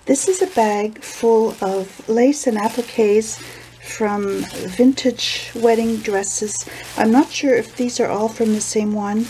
This is a bag full of lace and appliques from vintage wedding dresses. I'm not sure if these are all from the same one.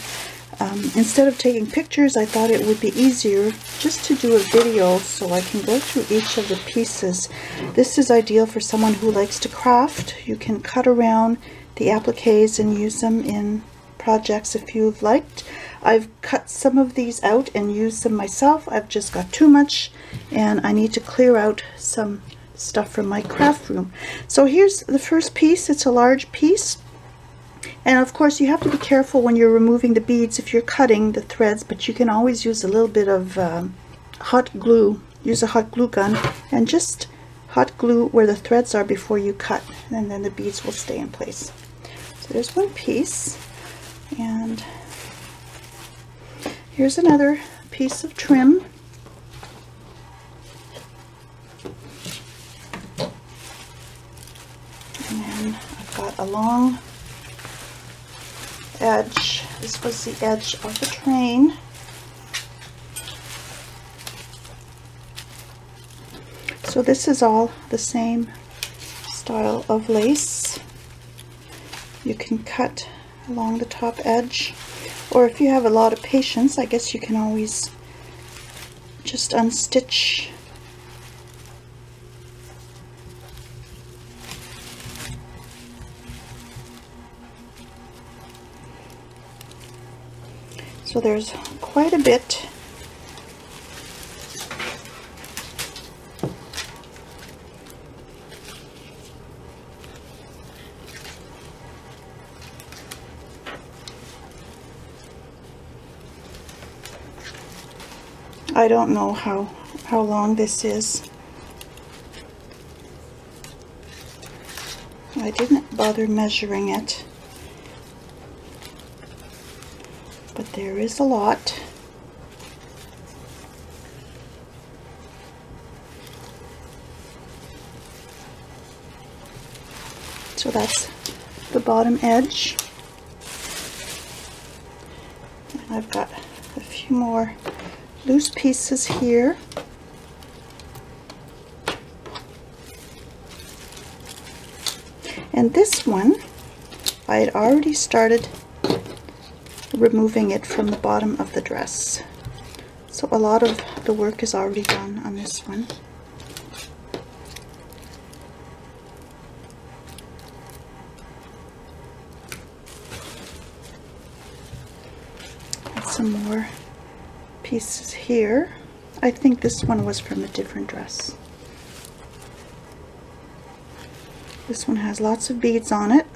Instead of taking pictures, I thought it would be easier just to do a video so I can go through each of the pieces. This is ideal for someone who likes to craft. You can cut around the appliques and use them in projects if you've liked. I've cut some of these out and used them myself. I've just got too much and I need to clear out some stuff from my craft room. So here's the first piece. It's a large piece. And of course you have to be careful when you're removing the beads if you're cutting the threads, but you can always use a little bit of hot glue. Use a hot glue gun and just hot glue where the threads are before you cut, and then the beads will stay in place. So there's one piece, and here's another piece of trim. And then I've got a long edge. This was the edge of the train. So this is all the same style of lace. You can cut along the top edge, or if you have a lot of patience, I guess you can always just unstitch . So there's quite a bit. I don't know how long this is. I didn't bother measuring it, but there is a lot. So that's the bottom edge. And I've got a few more loose pieces here. And this one, I had already started removing it from the bottom of the dress. So a lot of the work is already done on this one. And some more pieces here. I think this one was from a different dress. This one has lots of beads on it.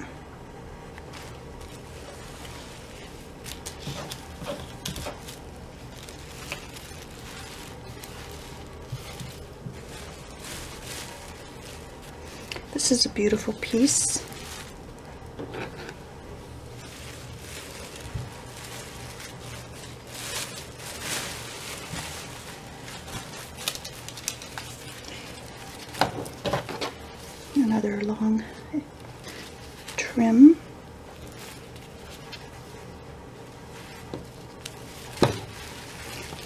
This is a beautiful piece. Another long trim.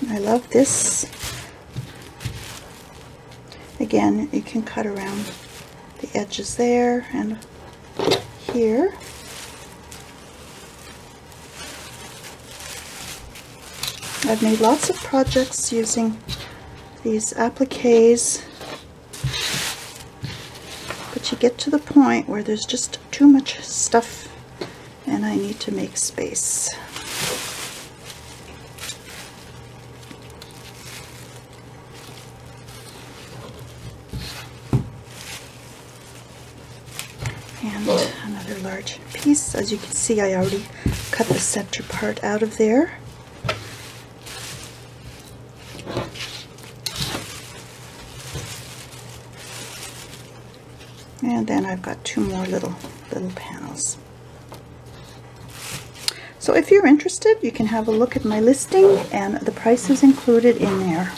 I love this. Again, you can cut around the edges there and here. I've made lots of projects using these appliques, but you get to the point where there's just too much stuff and I need to make space. And another large piece. As you can see, I already cut the center part out of there. And then I've got two more little panels. So if you're interested, you can have a look at my listing, and the price is included in there.